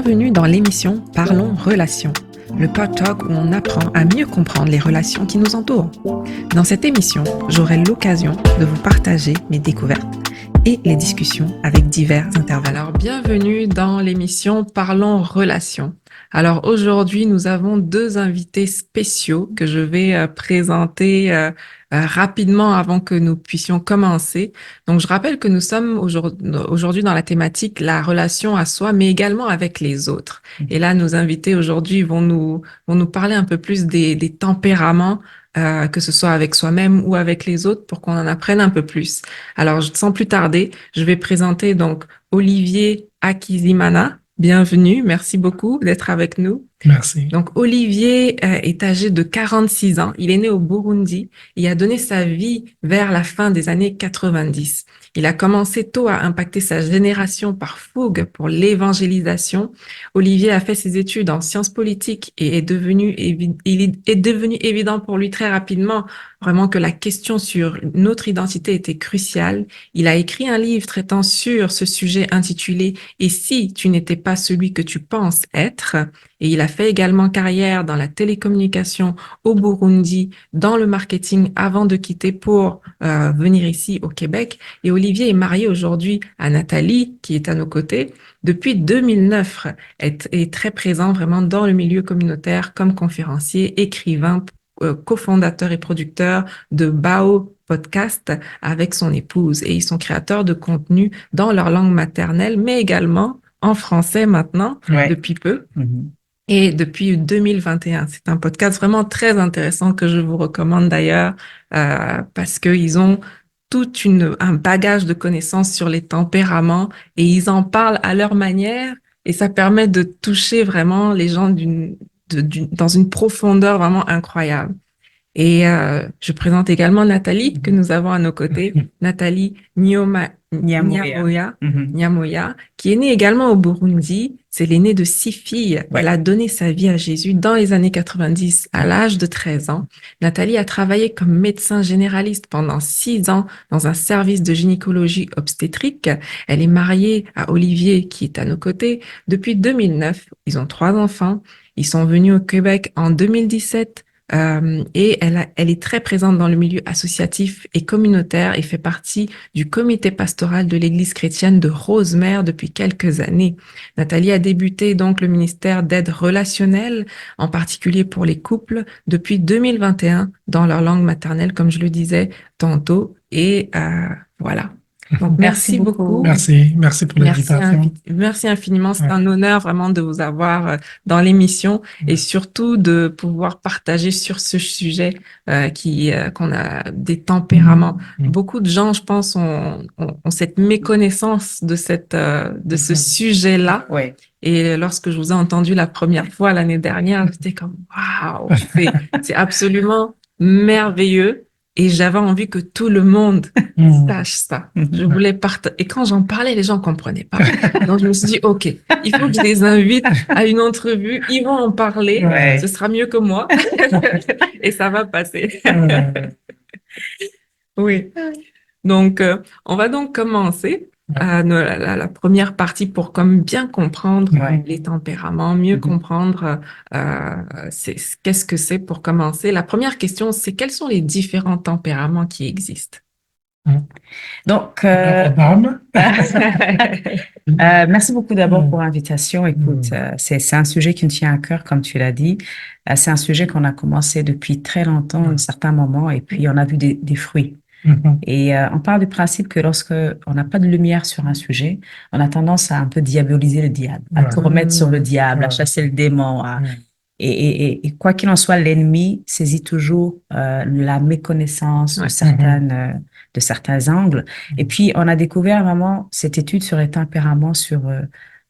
Bienvenue dans l'émission Parlons Relations, le pod-talk où on apprend à mieux comprendre les relations qui nous entourent. Dans cette émission, j'aurai l'occasion de vous partager mes découvertes et les discussions avec divers intervenants. Alors, bienvenue dans l'émission Parlons Relations. Alors, aujourd'hui, nous avons deux invités spéciaux que je vais présenter rapidement avant que nous puissions commencer. Donc, je rappelle que nous sommes aujourd'hui dans la thématique la relation à soi, mais également avec les autres. Et là, nos invités aujourd'hui vont nous parler un peu plus des tempéraments, que ce soit avec soi-même ou avec les autres, pour qu'on en apprenne un peu plus. Alors, sans plus tarder, je vais présenter donc Olivier Akizimana. Bienvenue, merci beaucoup d'être avec nous. Merci. Donc, Olivier est âgé de 46 ans. Il est né au Burundi et a donné sa vie vers la fin des années 90. Il a commencé tôt à impacter sa génération par fougue pour l'évangélisation. Olivier a fait ses études en sciences politiques et il est devenu évident pour lui très rapidement vraiment que la question sur notre identité était cruciale. Il a écrit un livre traitant sur ce sujet intitulé « Et si tu n'étais pas celui que tu penses être ?» Et il a fait également carrière dans la télécommunication au Burundi, dans le marketing avant de quitter pour venir ici au Québec. Et Olivier est marié aujourd'hui à Nathalie, qui est à nos côtés. Depuis 2009, est très présent vraiment dans le milieu communautaire comme conférencier, écrivain, cofondateur et producteur de Bao Podcast avec son épouse. Et ils sont créateurs de contenu dans leur langue maternelle, mais également en français maintenant, depuis peu. Et depuis 2021, c'est un podcast vraiment très intéressant que je vous recommande d'ailleurs parce qu'ils ont tout un bagage de connaissances sur les tempéraments et ils en parlent à leur manière et ça permet de toucher vraiment les gens dans une profondeur vraiment incroyable. Et je présente également Nathalie que nous avons à nos côtés, Nathalie Nyamoya, qui est née également au Burundi. C'est l'aînée de 6 filles. Elle a donné sa vie à Jésus dans les années 90 à l'âge de 13 ans. Nathalie a travaillé comme médecin généraliste pendant 6 ans dans un service de gynécologie obstétrique. Elle est mariée à Olivier qui est à nos côtés depuis 2009. Ils ont 3 enfants. Ils sont venus au Québec en 2017. Et elle est très présente dans le milieu associatif et communautaire et fait partie du comité pastoral de l'Église chrétienne de Rosemère depuis quelques années. Nathalie a débuté donc le ministère d'aide relationnelle, en particulier pour les couples, depuis 2021 dans leur langue maternelle, comme je le disais tantôt. Et voilà. Donc, merci beaucoup. Merci pour l'invitation. Merci infiniment. C'est un honneur vraiment de vous avoir dans l'émission et surtout de pouvoir partager sur ce sujet qu'on a des tempéraments. Beaucoup de gens, je pense, ont cette méconnaissance de ce sujet-là. Et lorsque je vous ai entendu la première fois l'année dernière, j'étais comme waouh, c'est absolument merveilleux. Et j'avais envie que tout le monde sache ça. Je voulais partager. Et quand j'en parlais, les gens comprenaient pas. Donc, je me suis dit, OK, il faut que je les invite à une entrevue. Ils vont en parler. Ce sera mieux que moi. Et ça va passer. Oui. Donc, on va donc commencer la première partie pour comme bien comprendre les tempéraments, mieux comprendre qu'est-ce que c'est pour commencer. La première question, c'est quels sont les différents tempéraments qui existent? Donc, merci beaucoup d'abord pour l'invitation. Écoute, c'est un sujet qui me tient à cœur, comme tu l'as dit. C'est un sujet qu'on a commencé depuis très longtemps, à un certain moment, et puis on a vu des fruits. Et on parle du principe que lorsque on n'a pas de lumière sur un sujet, on a tendance à un peu diaboliser le diable, à tout remettre sur le diable, à chasser le démon. Et quoi qu'il en soit, l'ennemi saisit toujours la méconnaissance de certains angles. Et puis, on a découvert vraiment cette étude sur les tempéraments, sur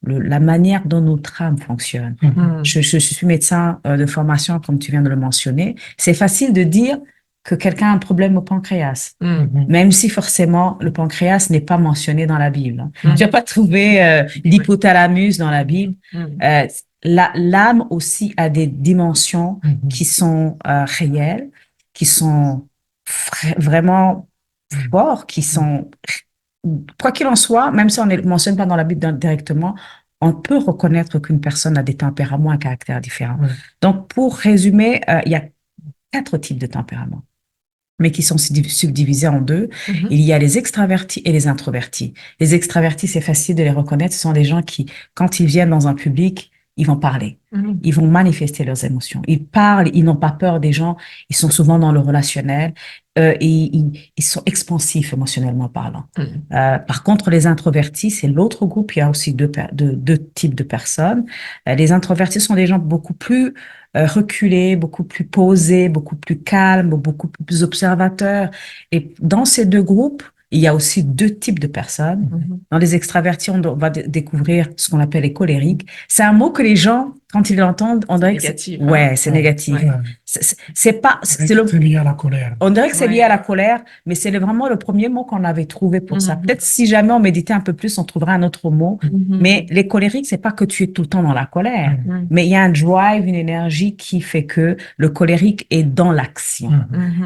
la manière dont notre âme fonctionne. Je suis médecin de formation, comme tu viens de le mentionner. C'est facile de dire que quelqu'un a un problème au pancréas, même si forcément le pancréas n'est pas mentionné dans la Bible. Tu vas pas trouver l'hypothalamus dans la Bible. L'âme aussi a des dimensions qui sont réelles, qui sont vraiment forts, qui sont, quoi qu'il en soit, même si on ne les mentionne pas dans la Bible directement, on peut reconnaître qu'une personne a des tempéraments, un caractère différent. Ouais. Donc, pour résumer, il y a 4 types de tempéraments, mais qui sont subdivisés en 2. Il y a les extravertis et les introvertis. Les extravertis, c'est facile de les reconnaître. Ce sont des gens qui, quand ils viennent dans un public, ils vont parler. Ils vont manifester leurs émotions. Ils parlent, ils n'ont pas peur des gens. Ils sont souvent dans le relationnel. Ils sont expansifs émotionnellement parlant. Par contre, les introvertis, c'est l'autre groupe. Il y a aussi deux types de personnes. Les introvertis sont des gens beaucoup plus reculés, beaucoup plus posés, beaucoup plus calmes, beaucoup plus observateurs. Et dans ces 2 groupes, il y a aussi 2 types de personnes. Dans les extravertis, on va découvrir ce qu'on appelle les colériques. C'est un mot que les gens, quand ils l'entendent, on dirait que négatif, c'est, ouais, c'est négatif. Ouais. C'est pas, c'est C'est lié à la colère. on dirait que c'est lié Ouais. à la colère, mais c'est vraiment le premier mot qu'on avait trouvé pour ça. Mhm. Peut-être si jamais on méditait un peu plus, on trouverait un autre mot. Mais les colériques, c'est pas que tu es tout le temps dans la colère, mais il y a un drive, une énergie qui fait que le colérique est dans l'action.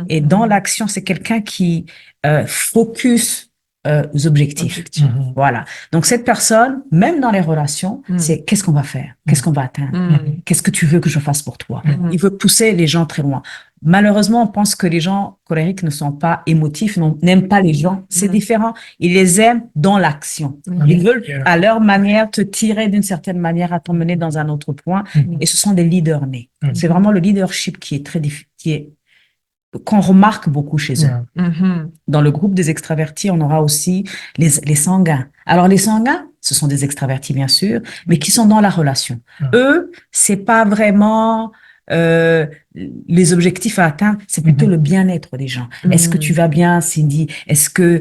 Et dans l'action, c'est quelqu'un qui focus aux objectifs. Voilà. Donc, cette personne, même dans les relations, c'est qu'est-ce qu'on va faire? Qu'est-ce qu'on va atteindre? Qu'est-ce que tu veux que je fasse pour toi? Il veut pousser les gens très loin. Malheureusement, on pense que les gens colériques ne sont pas émotifs, n'aiment pas les gens. C'est différent. Ils les aiment dans l'action. Ils veulent, à leur manière, te tirer d'une certaine manière à t'emmener dans un autre point. Et ce sont des leaders nés. C'est vraiment le leadership qui est très difficile, qu'on remarque beaucoup chez eux. Dans le groupe des extravertis, on aura aussi les sanguins. Alors, les sanguins, ce sont des extravertis, bien sûr, mais qui sont dans la relation. Eux, c'est pas vraiment les objectifs à atteindre, c'est plutôt le bien-être des gens. Est-ce que tu vas bien, Cindy? Est-ce que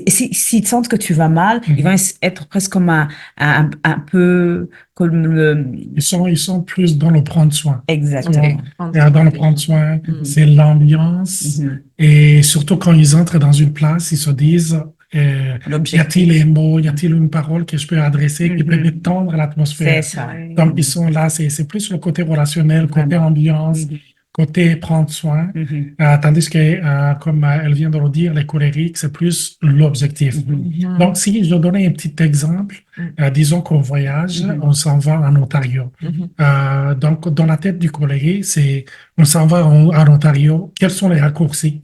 s'ils sentent que tu vas mal, ils vont être presque comme un peu comme le... Ils sont plus dans le prendre soin. Exactement. Et dans le prendre soin, c'est l'ambiance. Et surtout quand ils entrent dans une place, ils se disent y a-t-il un mot, y a-t-il une parole que je peux adresser qui peut détendre l'atmosphère? C'est ça. Donc, ils sont là, c'est plus le côté relationnel, côté ambiance, côté prendre soin. Tandis que, comme elle vient de le dire, les colériques, c'est plus l'objectif. Donc, si je donnais un petit exemple, disons qu'on voyage, on s'en va en Ontario. Donc, dans la tête du colérique, c'est on s'en va en Ontario, quels sont les raccourcis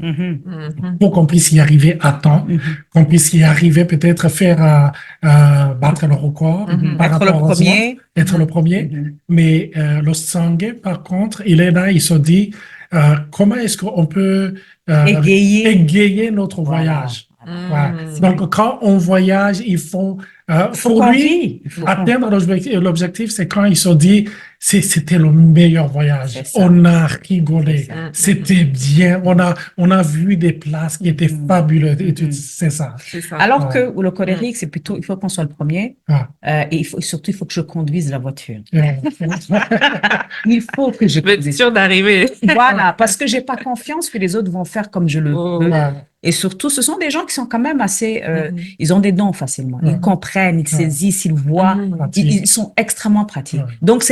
pour qu'on puisse y arriver à temps, qu'on puisse y arriver peut-être faire battre le record, Être le premier. Être le premier. Mais le sanguin, par contre, il est là, il se dit comment est-ce qu'on peut égayer notre voyage. Voilà. Donc, quand on voyage, il faut pour lui, atteindre l'objectif, c'est quand il se dit c'était le meilleur voyage. On a rigolé, c'était bien, on a vu des places qui étaient fabuleuses. C'est ça. Alors que le colérique, c'est plutôt, il faut qu'on soit le premier et surtout, il faut que je conduise la voiture. Il faut que je conduise. Être sûr d'arriver. Voilà, parce que j'ai pas confiance que les autres vont faire comme je le veux. Et surtout, ce sont des gens qui sont quand même assez... ils ont des dons facilement. Ils comprennent, ils saisissent, ils voient. Ils sont extrêmement pratiques. Donc,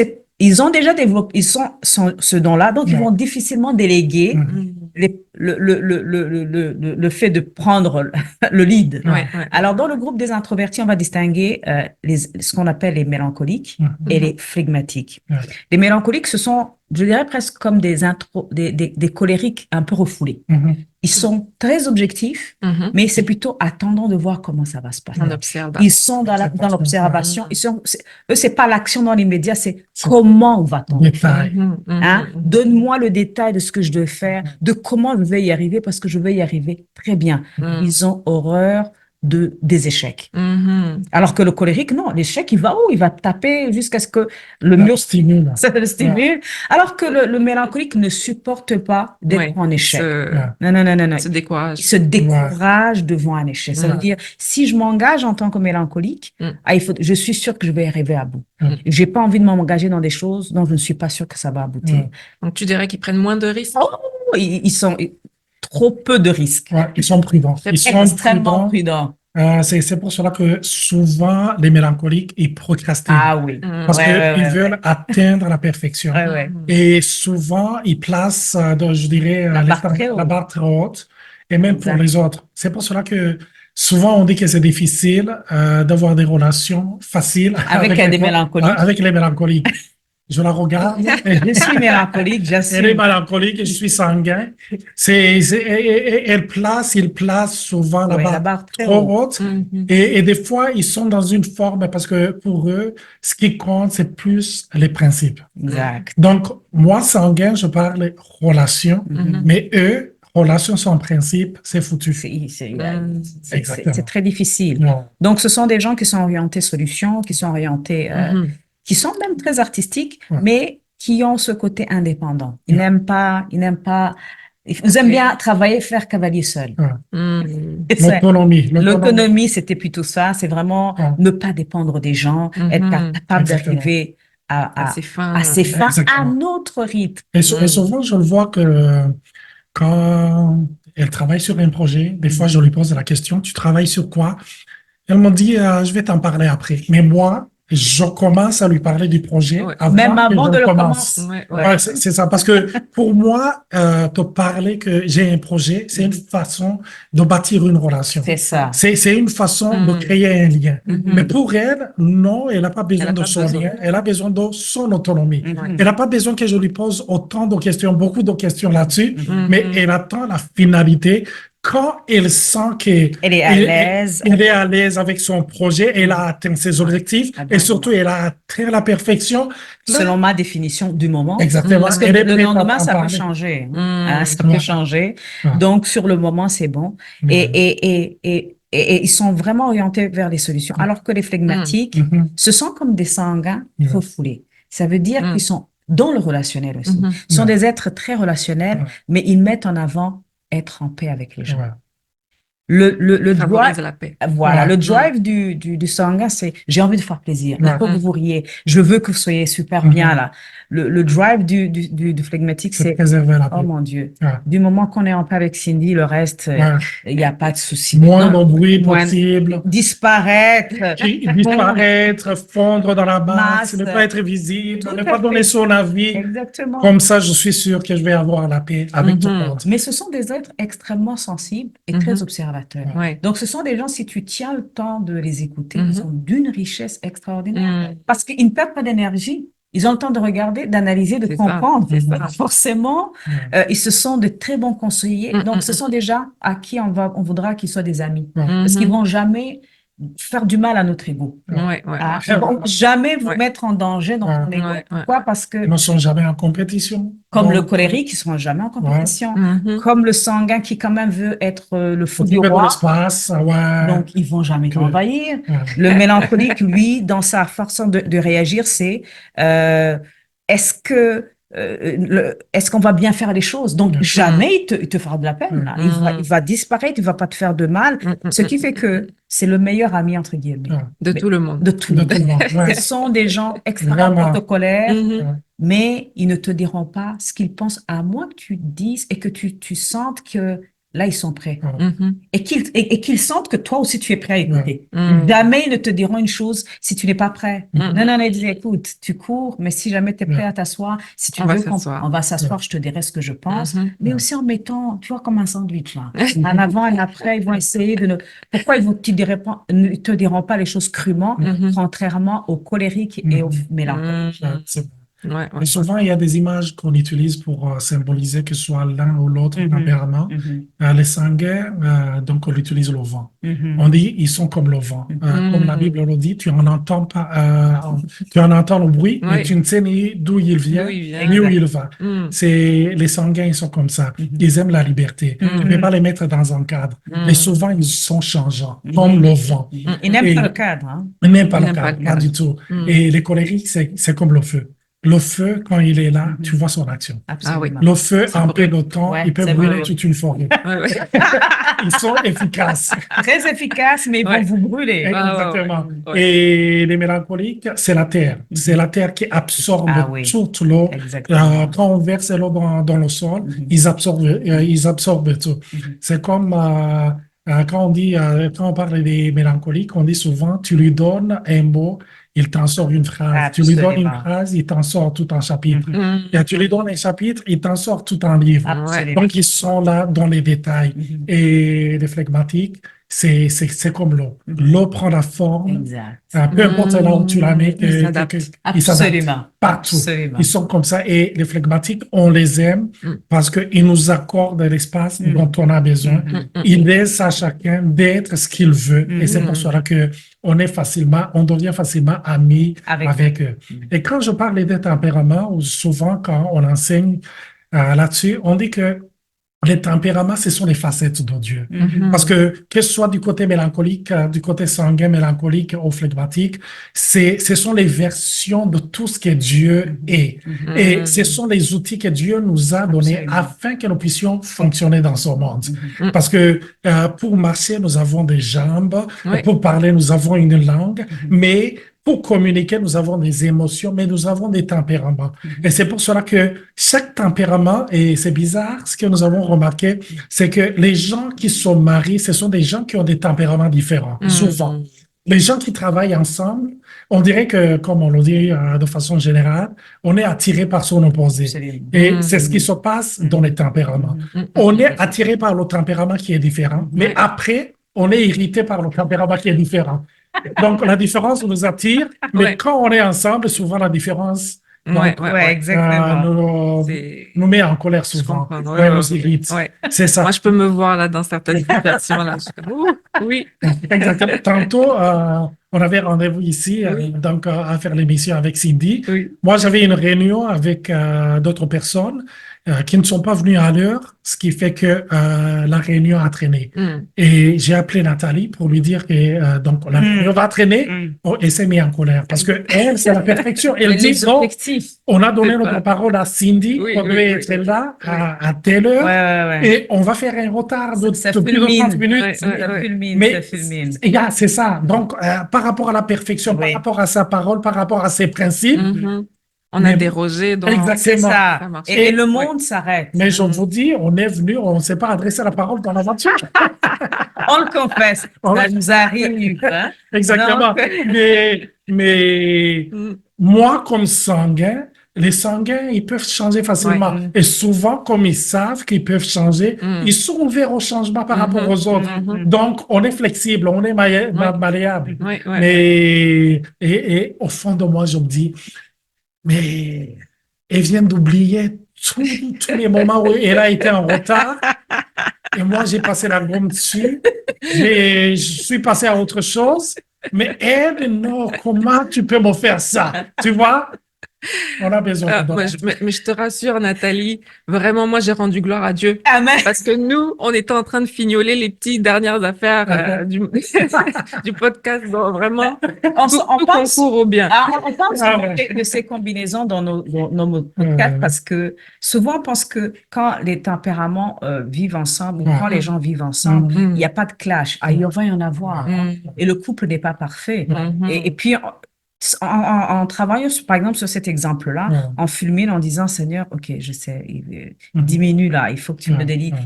ils ont déjà développé, ils sont ce don-là, donc ils vont difficilement déléguer le fait de prendre le lead. Alors, dans le groupe des introvertis, on va distinguer ce qu'on appelle les mélancoliques et les flegmatiques. Les mélancoliques, ce sont, je dirais presque comme des colériques un peu refoulés. Ils sont très objectifs, mais c'est plutôt attendant de voir comment ça va se passer. Ils sont dans l'observation. Eux, c'est pas l'action dans l'immédiat, c'est comment va-t-on faire. Donne-moi le détail de ce que je dois faire, de comment je vais y arriver, parce que je vais y arriver très bien. Ils ont horreur des échecs. Alors que le colérique, non, l'échec, il va où? Il va taper jusqu'à ce que le mur stimule. Ça le stimule. Alors que le mélancolique ne supporte pas d'être en échec. Non. Il se décourage. Il se décourage devant un échec. Ça veut dire, si je m'engage en tant que mélancolique, je suis sûr que je vais arriver à bout. J'ai pas envie de m'engager dans des choses dont je ne suis pas sûr que ça va aboutir. Donc, tu dirais qu'ils prennent moins de risques? Ils sont trop peu de risques. Ils sont prudents. Ils sont extrêmement prudents. C'est pour cela que souvent, les mélancoliques, ils procrastinent. Ah oui. Parce qu'ils veulent atteindre la perfection. Et souvent, ils placent, je dirais, la barre très haute. Et même pour les autres. C'est pour cela que souvent on dit que c'est difficile d'avoir des relations faciles Avec des mélancoliques. Avec les mélancoliques. Je la regarde. Je suis mélancolique, Elle est j'assume. mélancolique et je suis sanguin. Il place souvent la Ouais, la barre barre très trop haut. haute. Et des fois, ils sont dans une forme parce que pour eux, ce qui compte, c'est plus les principes. Exact. Donc, moi, sanguin, je parle relations, mais eux, relations sans principe, c'est foutu. Exactement. C'est très difficile. Non. Donc, ce sont des gens qui sont orientés solutions, qui sont orientés, qui sont même très artistiques, mais qui ont ce côté indépendant. Ils n'aiment pas, ils aiment bien travailler, faire cavalier seul. Et ça, l'autonomie, c'était plutôt ça. C'est vraiment ne pas dépendre des gens, être capable d'arriver à ses fins, à notre rythme. Et souvent, je le vois que quand elle travaille sur un projet, des fois, je lui pose la question, tu travailles sur quoi? Elle m'a dit, je vais t'en parler après. Mais moi, je commence à lui parler du projet même avant que de je le commence. commencer. C'est ça, parce que pour moi, te parler que j'ai un projet, c'est une façon de bâtir une relation. C'est ça. C'est une façon de créer un lien. Mais pour elle, non, elle n'a pas besoin de son lien, elle a besoin de son autonomie. Elle n'a pas besoin que je lui pose autant de questions, beaucoup de questions là-dessus, mais elle attend la finalité. Quand elle sent qu'elle est à l'aise avec son projet, elle a atteint ses objectifs et surtout elle a atteint la perfection. Selon ma définition du moment. Exactement. Parce que le lendemain, ça peut changer. Ça peut changer. Donc, sur le moment, c'est bon. Et ils sont vraiment orientés vers les solutions. Alors que les flegmatiques, ce sont comme des sanguins refoulés. Ça veut dire qu'ils sont dans le relationnel aussi. Ils sont des êtres très relationnels, mais ils mettent en avant être en paix avec les gens. Le drive, la paix. Voilà, le drive du sanguin, c'est j'ai envie de faire plaisir, il faut que vous riez, je veux que vous soyez super bien là. Le drive du flegmatique, c'est oh mon Dieu. Du moment qu'on est en paix avec Cindy, le reste, il n'y a pas de souci. Moins de bruit possible. Disparaître, fondre dans la masse, ne pas être visible, ne pas donner son avis. Exactement. Comme ça, je suis sûr que je vais avoir la paix avec tout le monde. Mais ce sont des êtres extrêmement sensibles et très observateurs. Donc, ce sont des gens, si tu tiens le temps de les écouter, ils sont d'une richesse extraordinaire. Parce qu'ils ne perdent pas d'énergie. Ils ont le temps de regarder, d'analyser, de comprendre. Forcément, ils se sont de très bons conseillers. Donc, ce sont des gens à qui on voudra qu'ils soient des amis. Parce qu'ils vont jamais faire du mal à notre ego. Ils vont jamais vous mettre en danger dans ton ego. Pourquoi? Parce que... Ils ne sont jamais en compétition. Comme le colérique, ils ne seront jamais en compétition. Comme le sanguin qui quand même veut être le fou du roi. Donc, ils ne vont jamais t'envahir. Le mélancolique, lui, dans sa façon de réagir, c'est est-ce qu'on va bien faire les choses? Donc, jamais il te fera de la peine. Là. Il va disparaître, il ne va pas te faire de mal. Ce qui fait que c'est le meilleur ami, entre guillemets. De tout le monde. De tout le monde. Ce sont des gens extrêmement protocolaires, mais ils ne te diront pas ce qu'ils pensent, à moins que tu dises et que tu sentes que là, ils sont prêts. Et qu'ils sentent que toi aussi, tu es prêt à écouter. Jamais ils ne te diront une chose si tu n'es pas prêt. Non, ils disent, écoute, tu cours, mais si jamais tu es prêt à t'asseoir, si tu veux on va s'asseoir, je te dirai ce que je pense. Mais aussi en mettant, tu vois, comme un sandwich, là. En avant et après, ils vont essayer de Pourquoi ils ne te diront pas les choses crûment, contrairement aux colériques et aux mélancoliques? Et souvent, il y a des images qu'on utilise pour symboliser que ce soit l'un ou l'autre tempérament. Les sanguins, donc on utilise le vent. On dit ils sont comme le vent. Comme la Bible le dit, tu en entends le bruit, mais tu ne sais ni d'où il vient, ni où il va. Les sanguins, ils sont comme ça. Ils aiment la liberté. Tu ne peux pas les mettre dans un cadre. Mais souvent, ils sont changeants, comme le vent. Ils n'aiment pas le cadre. Hein? Ils n'aiment pas le cadre, pas du tout. Et les colériques, c'est comme le feu. Le feu, quand il est là, tu vois son action. Absolument. Le feu, en peu de temps, il peut brûler toute une forêt. Ils sont efficaces. Très efficaces, mais ils vont vous brûler. Exactement. Et les mélancoliques, c'est la terre. C'est la terre qui absorbe toute l'eau. Quand on verse l'eau dans le sol, ils absorbent tout. C'est comme quand on parle des mélancoliques, on dit souvent, tu lui donnes un mot, il t'en sort une phrase. Absolument. Tu lui donnes une phrase, il t'en sort tout un chapitre. Et tu lui donnes un chapitre, il t'en sort tout un livre. Absolument. Donc, ils sont là dans les détails. Et les flegmatiques, c'est comme l'eau. L'eau prend la forme, Exact. peu importe là où tu la mets, Il s'adapte. ils s'adaptent Absolument. partout. Absolument. Ils sont comme ça. Et les flegmatiques, on les aime parce qu'ils nous accordent l'espace dont on a besoin. Ils laissent à chacun d'être ce qu'il veut. Et c'est pour cela que on devient facilement amis avec eux. Et quand je parle des tempéraments, ou souvent quand on enseigne là-dessus, on dit que les tempéraments, ce sont les facettes de Dieu. Parce que ce soit du côté mélancolique, du côté sanguin, mélancolique ou flegmatique, ce sont les versions de tout ce que Dieu est. Et ce sont les outils que Dieu nous a donnés afin que nous puissions fonctionner dans ce monde. Parce que pour marcher, nous avons des jambes. Pour parler, nous avons une langue. Mais pour communiquer, nous avons des émotions, mais nous avons des tempéraments. Et c'est pour cela que chaque tempérament, et c'est bizarre, ce que nous avons remarqué, c'est que les gens qui sont mariés, ce sont des gens qui ont des tempéraments différents, souvent. Les gens qui travaillent ensemble, on dirait que, comme on le dit de façon générale, on est attiré par son opposé. Et c'est ce qui se passe dans les tempéraments. On est attiré par le tempérament qui est différent, mais après, on est irrité par le tempérament qui est différent. Donc, la différence nous attire, mais quand on est ensemble, souvent la différence exactement. nous met en colère souvent. Nous irrite. C'est ça. Moi, je peux me voir là dans certaines situations. Là. Oui. Exactement. Tantôt, on avait rendez-vous ici donc à faire l'émission avec Cindy. Moi, j'avais une réunion avec d'autres personnes qui ne sont pas venues à l'heure, ce qui fait que la réunion a traîné. Et j'ai appelé Nathalie pour lui dire que donc la réunion va traîner. Et s'est mis en colère parce que elle, c'est la perfection. Elle dit non, on a donné notre parole à Cindy, on devait être là à telle heure et on va faire un retard de plus de 30 minutes. Mais c'est ça. Donc, par rapport à la perfection, par rapport à sa parole, par rapport à ses principes, on a dérogé. Donc exactement. Ça. Et le monde s'arrête. Mais je vous dis, on est venu, on ne s'est pas adressé la parole dans la voiture. On le confesse. Ça nous arrive. Hein? Exactement. Donc... Mais moi, comme sanguin, les sanguins, ils peuvent changer facilement. Et souvent, comme ils savent qu'ils peuvent changer, ils sont ouverts au changement par rapport aux autres. Donc, on est flexible, on est malléable. Mais au fond de moi, je me dis, mais elle vient d'oublier tous les moments où elle a été en retard. Et moi, j'ai passé la gomme dessus. Je suis passé à autre chose. Mais elle, non, comment tu peux me faire ça? Tu vois? On a besoin mais je te rassure, Nathalie, vraiment, moi, j'ai rendu gloire à Dieu. Amen. Parce que nous, on était en train de fignoler les petites dernières affaires du podcast. Donc, vraiment, on pense au bien. On pense de ces combinaisons dans nos podcasts parce que souvent, on pense que quand les tempéraments vivent ensemble ou quand les gens vivent ensemble, il n'y a pas de clash. Il va y en avoir. Et le couple n'est pas parfait. Et puis, en travaillant, par exemple, sur cet exemple-là, en fulmine, en disant, Seigneur, OK, je sais, il diminue là, il faut que tu me délivres.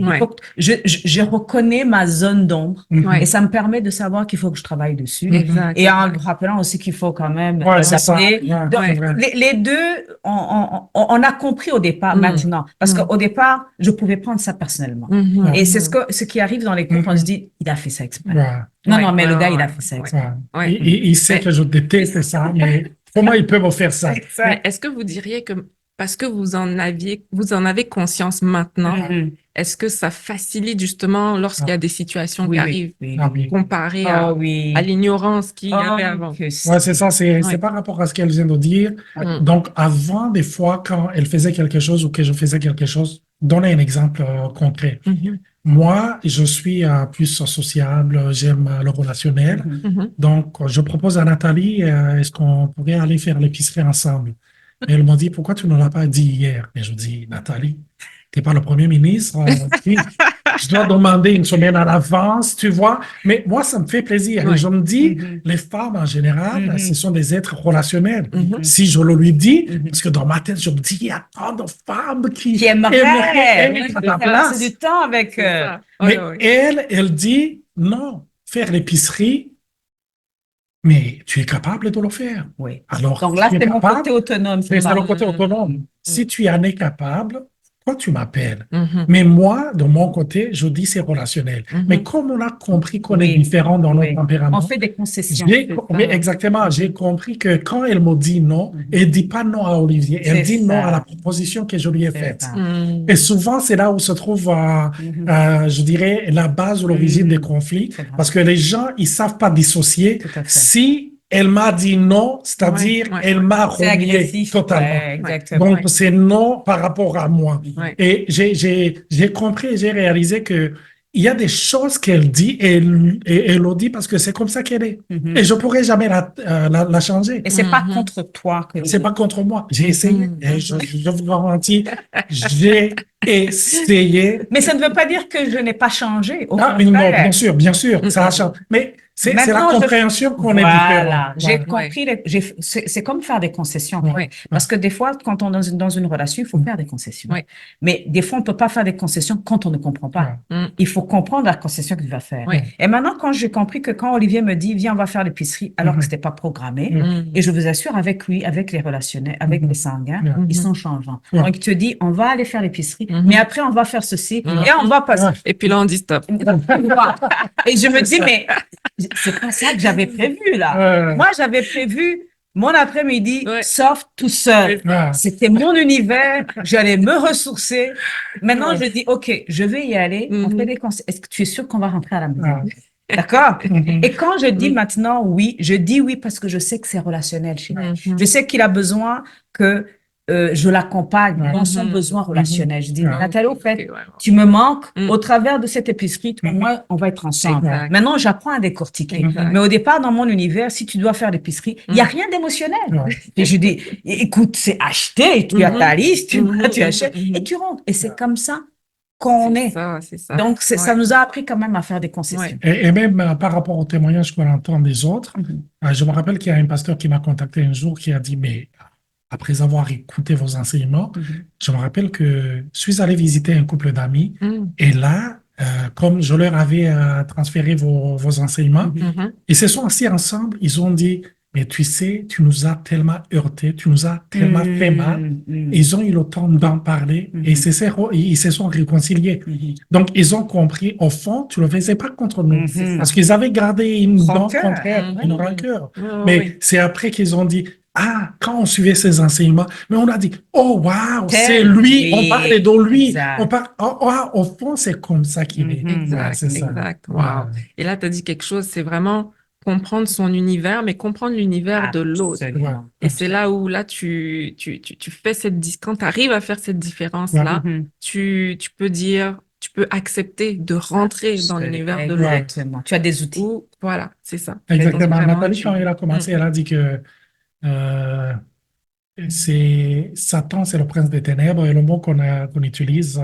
Je reconnais ma zone d'ombre et ça me permet de savoir qu'il faut que je travaille dessus. Et en me rappelant aussi qu'il faut quand même s'appeler. Les deux, on a compris au départ maintenant. Parce qu'au départ, je pouvais prendre ça personnellement. Et c'est ce qui arrive dans les couples, on se dit, il a fait ça exprès. Non, mais le gars, il a fait ça exprès. Il sait que je déteste ça, mais comment il peut me faire ça? Mais est-ce que vous diriez que, parce que vous en avez conscience maintenant, est-ce que ça facilite justement lorsqu'il y a des situations qui arrivent, comparé à l'ignorance qu'il y avait avant? Oui, c'est ça, c'est par rapport à ce qu'elle vient de dire. Donc, avant, des fois, quand elle faisait quelque chose ou que je faisais quelque chose, donner un exemple concret. Moi, je suis plus sociable, j'aime le relationnel. Donc, je propose à Nathalie, est-ce qu'on pourrait aller faire l'épicerie ensemble? Et elle m'a dit, pourquoi tu ne l'as pas dit hier? Et je dis, Nathalie, tu n'es pas le Premier ministre. Je dois demander une semaine à l'avance, tu vois. Mais moi, ça me fait plaisir. Et je me dis, les femmes en général, ce sont des êtres relationnels. Si je le lui dis, parce que dans ma tête, je me dis, il y a tant de femmes qui aimeraient être à ta place. passer du temps avec Mais elle dit, non, faire l'épicerie, mais tu es capable de le faire. Oui. Alors, donc là, c'est mon côté autonome. C'est le côté autonome. Si tu en es capable, toi, tu m'appelles. Mhm. Mais moi, de mon côté, je dis c'est relationnel. Mhm. Mais comme on a compris qu'on est Oui, différent dans oui. notre tempérament, On fait des concessions. j'ai, C'est oui, ça. exactement, j'ai compris que quand elle me dit non, Mhm. elle dit pas non à Olivier, elle C'est dit non à la ça. proposition que je lui ai C'est faite. ça. Mhm. Et souvent, c'est là où se trouve, Mhm. je dirais, la base ou l'origine des conflits, C'est vrai. parce que les gens, ils savent pas dissocier. Tout à fait. Si elle m'a dit non, c'est-à-dire Ouais, ouais, elle ouais. m'a C'est renié agressif. totalement. Ouais, exactement. Donc, c'est non par rapport à moi. Ouais. Et j'ai compris et j'ai réalisé que il y a des choses qu'elle dit et elle le dit parce que c'est comme ça qu'elle est. Mhm. Et je pourrais jamais la changer. Et c'est pas Mhm. contre toi que C'est pas contre moi. J'ai essayé. Mhm. Et je vous garantis, j'ai essayé. Mais ça ne veut pas dire que je n'ai pas changé. Au Ah, mais non, contraire. bien sûr, ça a Mhm. changé. Mais c'est la Maintenant, compréhension qu'on est différent. voilà, j'ai Voilà. compris. C'est comme faire des concessions. Ouais. Ouais. Parce que des fois, quand on est dans une relation, il faut faire des concessions. Ouais. Mais des fois, on peut pas faire des concessions quand on ne comprend pas. Ouais. Mhm. Il faut comprendre la concession qu'il va faire. Ouais. Et maintenant, quand j'ai compris que quand Olivier me dit, viens, on va faire l'épicerie, alors que Mhm. c'était pas programmé, Mhm. et je vous assure, avec lui, avec les relationnels, avec Mhm. les sanguins, Ouais. ils Mhm. sont changeants. Ouais. Donc, il te dit, on va aller faire l'épicerie, Mhm. mais après, on va faire ceci, Mhm. et on va passer. Ouais. Et puis là, on dit stop. Et je me dis, ça. mais c'est pas ça que j'avais prévu, là. Ouais. Moi, j'avais prévu mon après-midi, Ouais. sauf tout seul. Ouais. C'était mon univers, j'allais me ressourcer. Maintenant, Ouais. je dis, OK, je vais y aller, on Mhm. fait des conseils. Est-ce que tu es sûr qu'on va rentrer à la maison? Ouais. D'accord? Mhm. Et quand je dis Mhm. maintenant oui, je dis oui parce que je sais que c'est relationnel chez lui. Mhm. Je sais qu'il a besoin que je l'accompagne Ouais. dans son Mhm. besoin relationnel. Je dis, Ouais. Nathalie, au Ok, fait, ouais. tu me manques Mhm. au travers de cette épicerie, moi, on va être ensemble. Exact. Maintenant, j'apprends à décortiquer. Exact. Mais au départ, dans mon univers, si tu dois faire l'épicerie, il n'y a Mhm. rien d'émotionnel. Ouais. Et je dis, écoute, c'est acheté, tu as ta Mhm. liste, tu Mhm. achètes Mhm. et tu rentres. Et c'est comme ça qu'on C'est est. ça, c'est ça. Donc, ça Ouais. nous a appris quand même à faire des concessions. Et même par rapport au témoignage qu'on entend des autres, Mhm. je me rappelle qu'il y a un pasteur qui m'a contacté un jour qui a dit, mais après avoir écouté vos enseignements, Mhm. je me rappelle que je suis allé visiter un couple d'amis Mhm. et là, comme je leur avais transféré vos enseignements, Mhm. Mhm. ils se sont assis ensemble, ils ont dit, mais tu sais, tu nous as tellement heurtés, tu nous as tellement fait mal. Mhm. Ils ont eu le temps d'en parler et ils se sont réconciliés. Mhm. Donc, ils ont compris, au fond, tu ne le faisais pas contre nous. Mhm. Parce qu'ils avaient gardé une dent Rancœur. contre elle, Mhm. une rancœur. Ouais, Mais ouais. c'est après qu'ils ont dit, ah, quand on suivait ses enseignements, mais on a dit, oh, waouh, c'est Tel. lui, on Oui. parlait de lui. Exact. On parle, au fond, c'est comme ça qu'il est. Mhm. Exact, C'est ça. exact. Wow. Et là, tu as dit quelque chose, c'est vraiment comprendre son univers, mais comprendre l'univers de l'autre. Absolument. Et c'est là où là, tu fais quand tu arrives à faire cette différence-là, Mhm. tu peux dire, tu peux accepter de rentrer dans l'univers de l'autre. Exactement. Tu as des outils. Ou, voilà, c'est ça. Exactement. Donc, vraiment, Nathalie, quand elle a commencé, elle a dit que euh, c'est Satan, c'est le prince des ténèbres, et le mot qu'on utilise,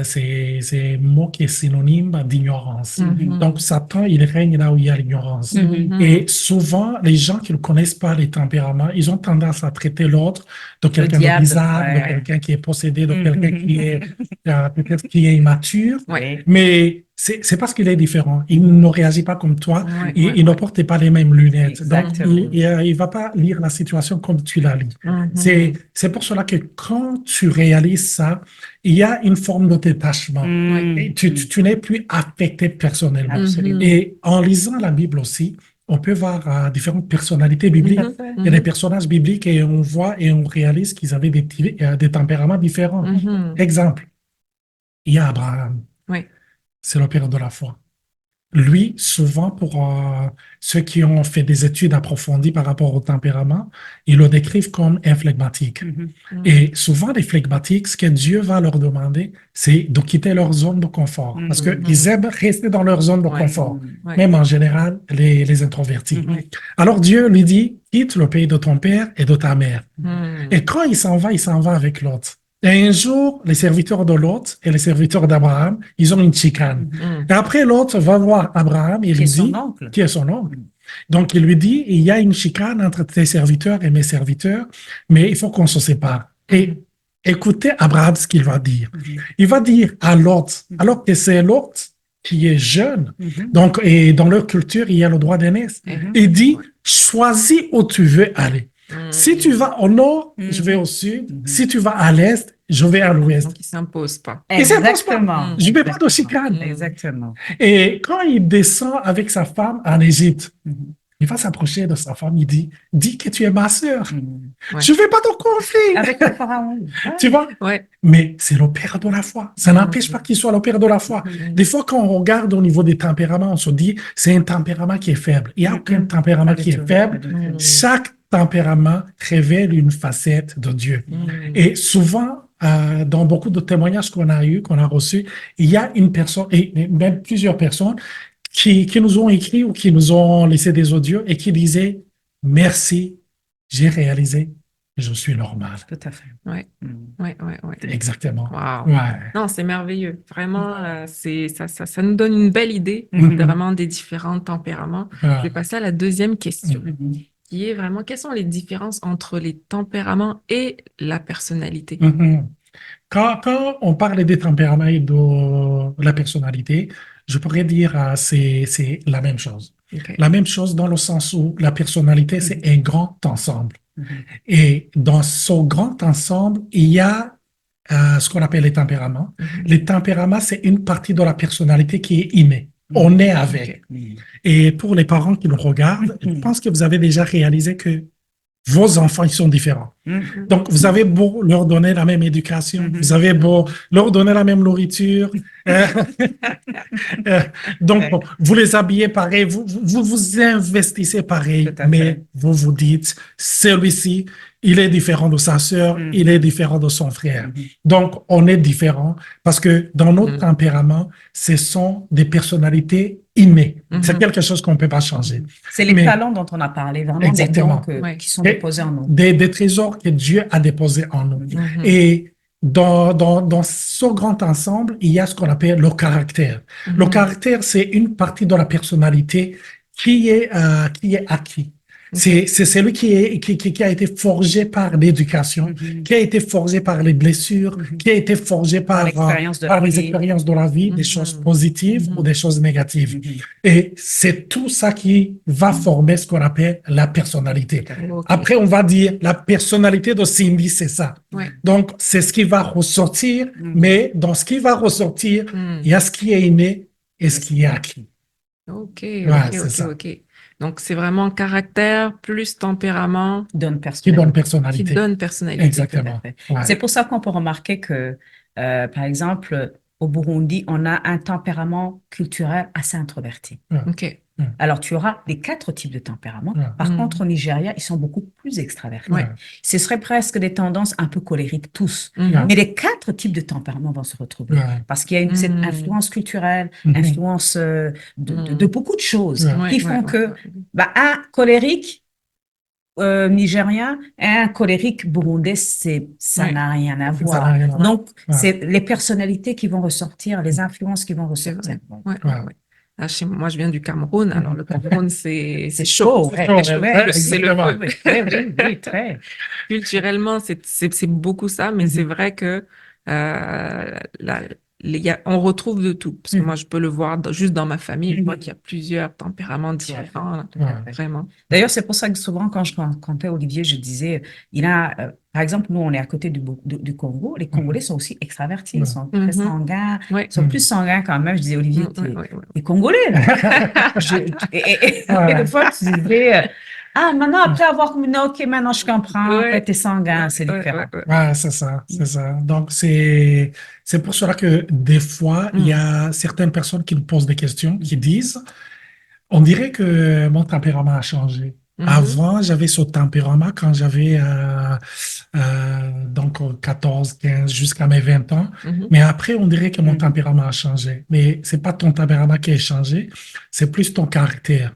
c'est un mot qui est synonyme d'ignorance. Mhm. Donc, Satan, il règne là où il y a l'ignorance. Mhm. Et souvent, les gens qui ne connaissent pas les tempéraments, ils ont tendance à traiter l'autre de quelqu'un de diable, bizarre, de ouais. quelqu'un qui est possédé, de Mhm. quelqu'un qui est peut-être qui est immature. Ouais. Mais c'est parce qu'il est différent. Il ne réagit pas comme toi. Ouais, Il, ouais, il ne ouais. porte pas les mêmes lunettes. Donc, Exactement. il va pas lire la situation comme tu la lis. Mhm. C'est pour cela que quand tu réalises ça, il y a une forme de détachement. Mhm. Et tu n'es plus affecté personnellement. Absolument. Et en lisant la Bible aussi, on peut voir différentes personnalités bibliques. Mhm. Il y a des personnages bibliques et on voit et on réalise qu'ils avaient des tempéraments différents. Mhm. Exemple, il y a Abraham. Ouais. C'est le père de la foi. Lui, souvent, pour ceux qui ont fait des études approfondies par rapport au tempérament, ils le décrivent comme un flegmatique. Mhm. Et souvent, les flegmatiques, ce que Dieu va leur demander, c'est de quitter leur zone de confort. Parce qu'ils aiment rester dans leur zone de Ouais. confort. Ouais. Même en général, les introvertis. Mhm. Alors Dieu lui dit, quitte le pays de ton père et de ta mère. Mhm. Et quand il s'en va avec Lot. Et un jour, les serviteurs de Lot et les serviteurs d'Abraham, ils ont une chicane. Mhm. Et après, Lot va voir Abraham et Qui lui est son dit, oncle. qui est son oncle. Donc, il lui dit, il y a une chicane entre tes serviteurs et mes serviteurs, mais il faut qu'on se sépare. Et écoutez Abraham ce qu'il va dire. Il va dire à Lot, alors que c'est Lot qui est jeune, donc, et dans leur culture, il y a le droit d'aînesse. Il dit, choisis où tu veux aller. Si tu vas au nord, je vais au sud. Si tu vas à l'est, je vais à l'ouest. Donc, il s'impose pas. Et c'est pas ça. Exactement. Je ne vais pas de chicane. Exactement. Et quand il descend avec sa femme en Égypte, Mhm. il va s'approcher de sa femme, il dit, dis que tu es ma sœur. Ouais. Je ne vais pas de conflit. Avec le pharaon. Tu vois? Ouais. Mais c'est le père de la foi. Ça n'empêche pas qu'il soit le père de la foi. Des fois, quand on regarde au niveau des tempéraments, on se dit, c'est un tempérament qui est faible. Il n'y a aucun tempérament qui est faible. Chaque tempérament révèle une facette de Dieu. Et souvent, dans beaucoup de témoignages qu'on a eu, qu'on a reçus, il y a une personne, et même plusieurs personnes, qui nous ont écrit ou qui nous ont laissé des audios et qui disaient, merci, j'ai réalisé que je suis normal. Tout à fait. Ouais. Ouais. Exactement. Wow. Ouais. Non, c'est merveilleux. Vraiment, ça nous donne une belle idée vraiment des différents tempéraments. Ouais. Je vais passer à la deuxième question, qui est vraiment quelles sont les différences entre les tempéraments et la personnalité? Quand on parle des tempéraments et de la personnalité, je pourrais dire c'est la même chose. Okay. La même chose dans le sens où la personnalité, c'est un grand ensemble. Et dans ce grand ensemble, il y a ce qu'on appelle les tempéraments. Les tempéraments, c'est une partie de la personnalité qui est innée. On est avec. Et pour les parents qui nous regardent, je pense que vous avez déjà réalisé que vos enfants, ils sont différents. Donc, vous avez beau leur donner la même éducation, vous avez beau leur donner la même nourriture, donc vous les habillez pareil, vous investissez pareil, mais vous vous dites, celui-ci, il est différent de sa sœur, il est différent de son frère. Donc, on est différent parce que dans notre tempérament, ce sont des personnalités innées. C'est quelque chose qu'on ne peut pas changer. C'est les talents dont on a parlé, vraiment exactement. des dons qui sont déposés en nous. Des trésors que Dieu a déposés en nous. Et dans ce grand ensemble, il y a ce qu'on appelle le caractère. Le caractère, c'est une partie de la personnalité qui est acquis. C'est celui qui a été forgé par l'éducation, qui a été forgé par les blessures, qui a été forgé par les expériences de la vie, des choses positives ou des choses négatives. Et c'est tout ça qui va former ce qu'on appelle la personnalité. Après, on va dire la personnalité de Cindy, c'est ça. Donc, c'est ce qui va ressortir, mais dans ce qui va ressortir, il y a ce qui est inné et ce qui est acquis. Ok. Donc, c'est vraiment caractère plus tempérament qui donne personnalité. Qui donne personnalité. Exactement. Ouais. C'est pour ça qu'on peut remarquer que, par exemple, au Burundi, on a un tempérament culturel assez introverti. Ok. Alors, tu auras les 4 types de tempéraments. Par contre, au Nigeria, ils sont beaucoup plus extravertis. Ce serait presque des tendances un peu colériques tous. Mais les 4 types de tempéraments vont se retrouver. Parce qu'il y a cette influence culturelle, influence de beaucoup de choses qui font que un colérique nigérien et un colérique burundais, ça n'a rien à voir. Donc, c'est les personnalités qui vont ressortir, les influences qui vont ressortir. Moi, je viens du Cameroun. Alors, le Cameroun, c'est chaud. C'est le feu. Oui, très. Culturellement, c'est beaucoup ça, mais c'est vrai que on retrouve de tout. Parce que moi, je peux le voir juste dans ma famille. Je vois qu'il y a plusieurs tempéraments différents. Vraiment. D'ailleurs, c'est pour ça que souvent, quand je rencontrais Olivier, je disais, il a, par exemple, nous, on est à côté du Congo. Les Congolais sont aussi extravertis. Ils sont très sanguins. Ils sont plus sanguins quand même. Je disais, Olivier, t'es Congolais, là. Et des fois, tu disais, maintenant, après avoir combiné, OK, maintenant, je comprends. T'es sanguin, c'est différent. C'est ça, c'est ça. Donc, c'est pour cela que des fois, il y a certaines personnes qui nous posent des questions, qui disent, on dirait que mon tempérament a changé. Avant, j'avais ce tempérament quand j'avais donc 14, 15, jusqu'à mes 20 ans. Mais après, on dirait que mon tempérament a changé. Mais c'est pas ton tempérament qui a changé, c'est plus ton caractère.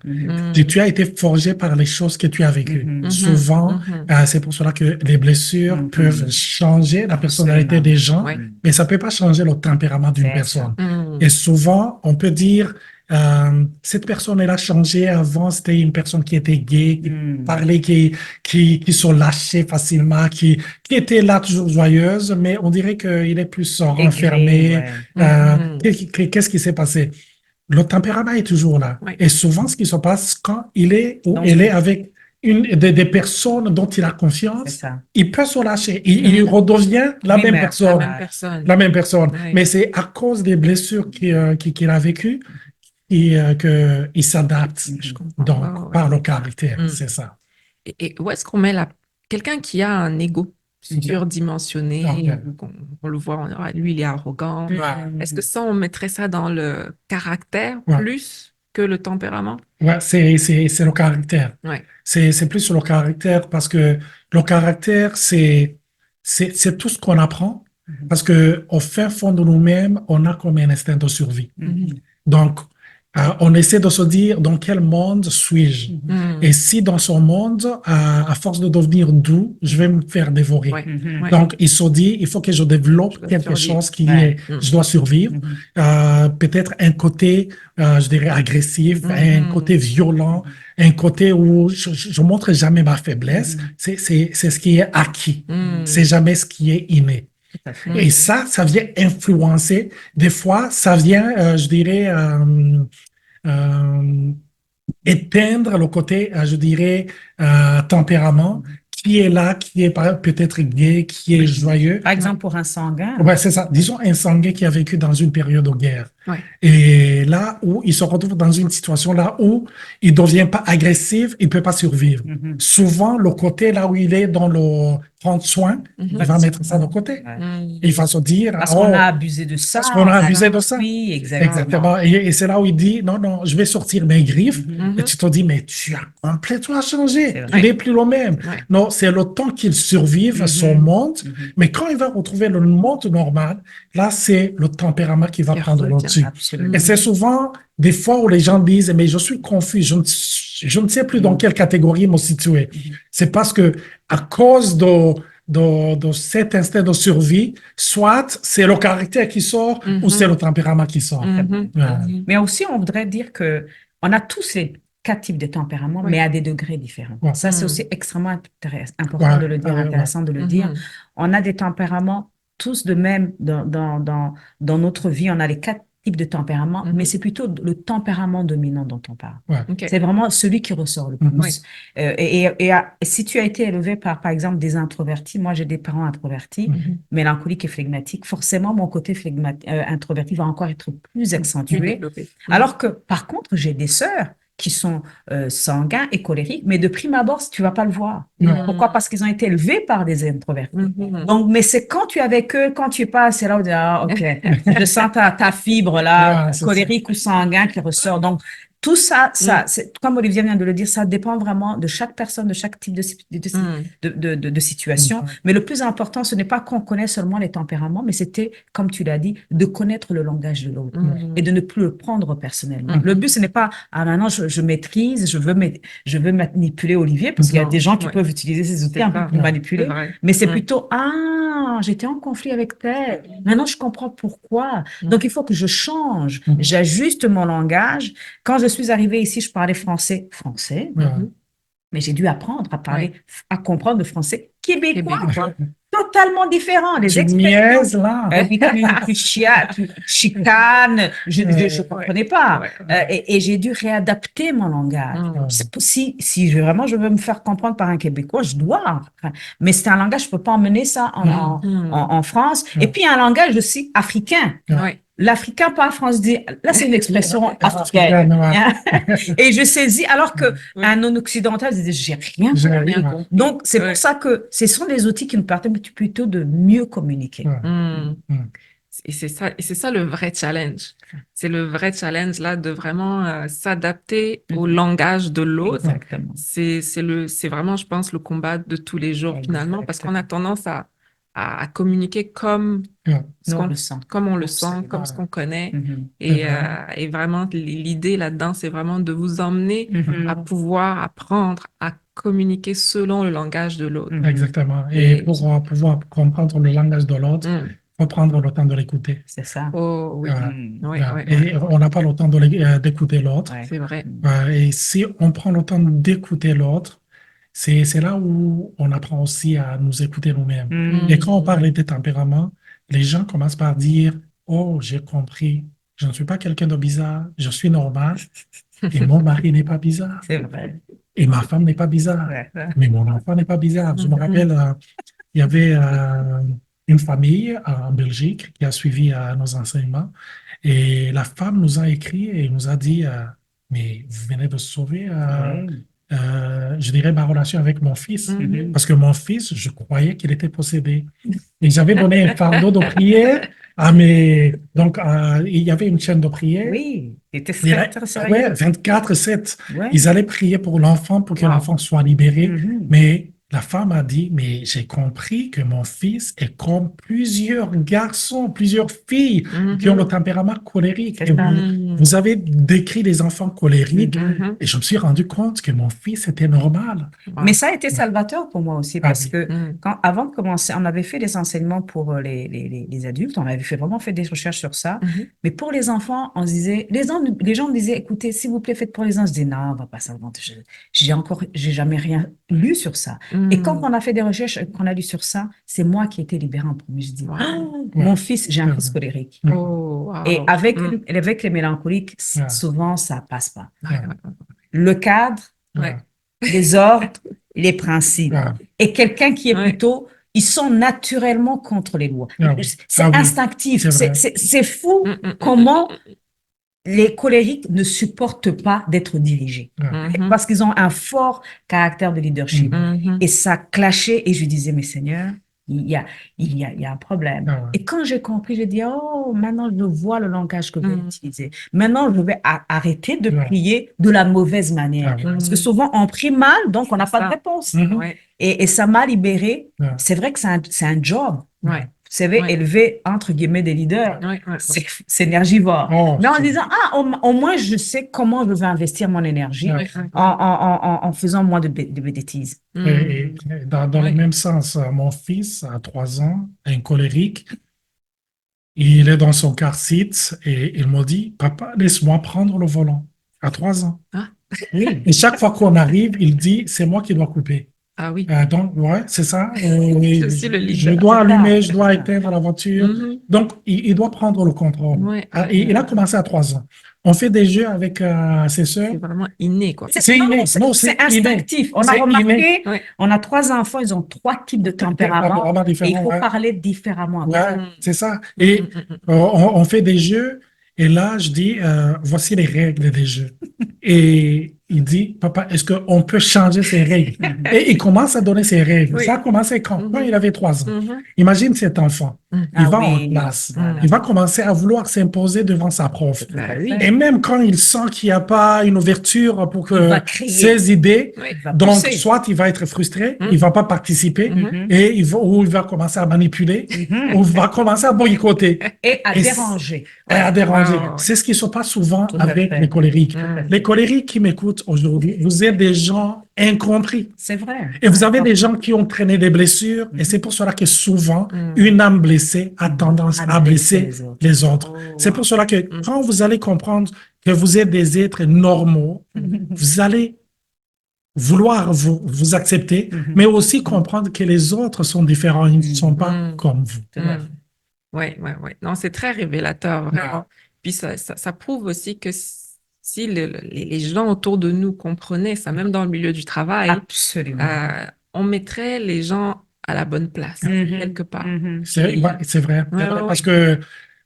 Tu as été forgé par les choses que tu as vécues. Souvent, c'est pour cela que les blessures peuvent changer la personnalité des gens, mais ça peut pas changer le tempérament d'une personne. Et souvent, on peut dire, cette personne, elle a changé. Avant, c'était une personne qui était gay, qui parlait, qui se lâchait facilement, qui était là toujours joyeuse, mais on dirait qu'il est plus renfermé. Qu'est-ce qui s'est passé? Le tempérament est toujours là. Et souvent, ce qui se passe quand il est ou elle est avec des personnes dont il a C'est confiance, ça. il peut se lâcher. Il redevient la même Lui-même. personne. La même personne. La même personne. Oui. Mais c'est à cause des blessures qu'il a vécues qu'il s'adapte Je comprends. donc, Oh, ouais. par le caractère. Mm. C'est ça. Et où est-ce qu'on met quelqu'un qui a un ego surdimensionné, Ok. on le voit, lui, il est arrogant. Ouais. Est-ce que ça, on mettrait ça dans le caractère Ouais. plus que le tempérament? Ouais, c'est le caractère. Ouais. C'est plus sur le caractère parce que le caractère, c'est tout ce qu'on apprend parce que au fin fond de nous-mêmes, on a comme un instinct de survie. Donc, on essaie de se dire dans quel monde suis-je? Et si dans ce monde, à force de devenir doux, je vais me faire dévorer. Ouais. Ouais. Donc, il se dit, il faut que je développe Je dois quelque survivre. chose qui Ouais. est, je dois survivre. Peut-être un côté, je dirais, agressif, un côté violent, un côté où je montre jamais ma faiblesse. C'est ce qui est acquis. C'est jamais ce qui est inné. Tout à fait. Et ça vient influencer. Des fois, ça vient, je dirais, éteindre le côté, je dirais, tempérament, qui est là, qui est peut-être gay, qui est joyeux. Par exemple, pour un sanguin. Ouais, c'est ça. Disons un sanguin qui a vécu dans une période de guerre. Ouais. Et là où il se retrouve dans une situation là où il ne devient pas agressif, il ne peut pas survivre. Souvent, le côté là où il est dans le prendre soin, il va mettre ça de côté. Ouais. Il va se dire, Parce qu'on a abusé de ça. parce qu'on a abusé de ça. Oui, exactement. Exactement. Et c'est là où il dit, non, non, je vais sortir mes griffes. Et tu te dis, mais tu as complètement changé. C'est vrai. Tu n'es plus le même. Ouais. Non, c'est le temps qu'il survive à son monde. Mais quand il va retrouver le monde normal, là, c'est le tempérament qui va Il prendre le revient. dessus. Absolument. Et c'est souvent des fois où les gens disent, mais je suis confus, je ne sais plus dans quelle catégorie me situer. C'est parce que à cause de cet instinct de survie, soit c'est le caractère qui sort ou c'est le tempérament qui sort. Ouais. Mais aussi, on voudrait dire que on a tous les 4 types de tempéraments, Oui. mais à des degrés différents. Ouais. Ça, c'est aussi extrêmement important Ouais. de le dire, Ouais. intéressant de le dire. On a des tempéraments tous de même dans notre vie. On a les 4 types de tempéraments, mais c'est plutôt le tempérament dominant dont on parle. Ouais. Ok. C'est vraiment celui qui ressort le plus. Oui. Et si tu as été élevé par exemple, des introvertis, moi j'ai des parents introvertis, mélancoliques et flegmatiques, forcément mon côté introverti va encore être plus accentué. Développé. Alors que, par contre, j'ai des sœurs qui sont sanguins et colériques, mais de prime abord, tu vas pas le voir. Pourquoi? Parce qu'ils ont été élevés par des introvertis. Donc, mais c'est quand tu es avec eux, quand tu passes, c'est là où tu dis, ah, ok, je sens ta fibre là, Ouais, colérique ou sanguin qui ressort. Donc, tout ça, comme Olivier vient de le dire, ça dépend vraiment de chaque personne, de chaque type de situation. Mais le plus important, ce n'est pas qu'on connaisse seulement les tempéraments, mais c'était, comme tu l'as dit, de connaître le langage de l'autre et de ne plus le prendre personnellement. Le but, ce n'est pas, ah, maintenant, je maîtrise, je veux manipuler Olivier, parce qu'il y a des gens qui peuvent utiliser ces outils un peu pour manipuler. Mais c'est plutôt, ah, j'étais en conflit avec tel. Maintenant, je comprends pourquoi. Donc, il faut que je change. J'ajuste mon langage. Quand je suis arrivée ici, je parlais français, mais j'ai dû apprendre à parler, à comprendre le français québécois. Totalement différent. Les expressions. Là. Tu chicanes, je ne comprenais pas. Et j'ai dû réadapter mon langage. Si vraiment je veux me faire comprendre par un Québécois, je dois. Mais c'est un langage, je ne peux pas emmener ça en France. Et puis un langage aussi africain. L'Africain parle français, dit, là c'est une expression africaine. Et je saisis, alors qu'un non-occidental dit, j'ai rien compris. Donc c'est pour ça que ce sont des outils qui nous permettent plutôt de mieux communiquer. Et c'est ça le vrai challenge. C'est le vrai challenge là de vraiment s'adapter au langage de l'autre. Exactement. C'est vraiment, je pense, le combat de tous les jours finalement, parce qu'on a tendance à communiquer comme on le sent, comme ce qu'on connaît. Et vraiment, l'idée là-dedans, c'est vraiment de vous emmener à pouvoir apprendre à communiquer selon le langage de l'autre. Exactement. Et pour pouvoir comprendre le langage de l'autre, il faut prendre le temps de l'écouter. C'est ça. Oh oui. Et on n'a pas le temps d'écouter l'autre. C'est vrai. Et si on prend le temps d'écouter l'autre, c'est là où on apprend aussi à nous écouter nous-mêmes. Et quand on parle des tempéraments, les gens commencent par dire, oh, j'ai compris, je ne suis pas quelqu'un de bizarre, je suis normal, et mon mari n'est pas bizarre. C'est vrai. Et ma femme n'est pas bizarre. Ouais. Mais mon enfant n'est pas bizarre. Je me Mhm. rappelle, il y avait une famille en Belgique qui a suivi nos enseignements. Et la femme nous a écrit et nous a dit, mais vous venez de sauver, Ouais. je dirais, ma relation avec mon fils. Mhm. Parce que mon fils, je croyais qu'il était possédé. Et j'avais donné un fardeau de prière à mes... Donc, il y avait une chaîne de prière. Oui, il était Il y très, a- très Ouais, sérieux. 24/7. Ouais. Ils allaient prier pour l'enfant, pour que Wow. l'enfant soit libéré. Mhm. Mais la femme a dit, mais j'ai compris que mon fils est comme plusieurs garçons, plusieurs filles qui ont le tempérament colérique. C'est Et ça. vous avez décrit les enfants colériques Mhm. et je me suis rendu compte que mon fils était normal. Wow. Mais ça a été salvateur pour moi aussi Ah parce oui. que Mhm. avant de commencer, on avait fait des enseignements pour les adultes, on avait vraiment fait des recherches sur ça. Mhm. Mais pour les enfants, on se disait, les gens me disaient, écoutez, s'il vous plaît, faites pour les enfants. Je disais, non, on va pas s'inventer. J'ai jamais rien lu sur ça. Et quand Mhm. on a fait des recherches, qu'on a lu sur ça, c'est moi qui ai été libérée en premier. Je dis, Wow. ah, Ouais. mon fils, j'ai un Ouais. fils colérique. Mm. Oh, Et wow. avec, Mhm. avec les mélancoliques, Ouais. souvent, ça passe pas. Ouais, ouais, Le cadre, ouais. les ordres, les principes. Ouais. Et quelqu'un qui est Ouais. plutôt, ils sont naturellement contre les lois. Ah oui. C'est Ah oui, instinctif. c'est vrai. C'est fou Mhm. comment les colériques ne supportent pas d'être dirigés. Ouais. Mhm. Parce qu'ils ont un fort caractère de leadership. Mhm. Et ça clashait et je disais, mais Seigneur, il y a un problème. Ah ouais. Et quand j'ai compris, j'ai dit, oh, maintenant je vois le langage que je vais Mhm. utiliser. Maintenant, je vais arrêter de Ouais. prier de la mauvaise manière. Ah ouais. Parce que souvent, on prie mal, donc on n'a pas de Ça. réponse. Mhm. Ouais. Et ça m'a libéré. Ouais. C'est vrai que c'est un job. Ouais. Vous savez, Ouais. élever, entre guillemets, des leaders. Ouais. Ouais. C'est énergivore. Oh, Mais en c'est- disant, ah, au moins, je sais comment je vais investir mon énergie Ouais. Ouais. Ouais. en faisant moins de bêtises. Et Mhm. dans le Ouais. même sens, mon fils a 3 ans, un colérique, il est dans son car seat et il m'a dit, Papa, laisse-moi prendre le volant. À 3 ans. Ah. Oui. Et chaque fois qu'on arrive, il dit, c'est moi qui dois couper. Ah oui. Donc, ouais, c'est ça. Je suis le Je leader. dois C'est ça, allumer, je c'est dois ça. éteindre la voiture. Mhm. Donc, il doit prendre le contrôle. Ouais. Et il a commencé à 3 ans. On fait des jeux avec ses sœurs. C'est vraiment inné, quoi. C'est inné. Non, C'est c'est inné. instinctif. On a C'est inné. remarqué, Ouais. on a 3 enfants, ils ont 3 types de tempéraments Tempérament et il différent, faut ouais. parler différemment. Ouais, Mm. c'est ça. Et Mm. on fait des jeux. Et là, je dis, voici les règles des jeux. Et il dit, Papa, est-ce qu'on peut changer ces règles? Et il commence à donner ses règles. Oui. Ça a commencé quand? Quand il avait 3 ans. Mhm. Imagine cet enfant. Il Ah va en oui, classe. voilà. Il va commencer à vouloir s'imposer devant sa prof. Bah oui. Et même quand il sent qu'il n'y a pas une ouverture pour Il que va crier. ses idées, Oui. Il va donc pousser. soit il va être frustré, Mhm. il va pas participer, Mhm. et ou il va commencer à manipuler, ou il va commencer à boycotter. Et à Et déranger. et à déranger. Ouais, ouais, ouais. C'est ce qui se passe souvent Tout à avec fait. les colériques. Mhm. Les colériques qui m'écoutent aujourd'hui, vous êtes des gens incompris. C'est vrai. Et vous avez des gens qui ont traîné des blessures, et c'est pour cela que souvent, une âme blessée a tendance à blesser les autres. Oh, C'est wow. pour cela que quand vous allez comprendre que vous êtes des êtres normaux, vous allez vouloir vous accepter, mais aussi comprendre que les autres sont différents, ils ne sont pas comme vous. Oui, oui, oui. Non, c'est très révélateur, vraiment. Puis ça prouve aussi que si les gens autour de nous comprenaient ça, même dans le milieu du travail, Absolument. on mettrait les gens à la bonne place, quelque part. C'est vrai. Ouais, Parce que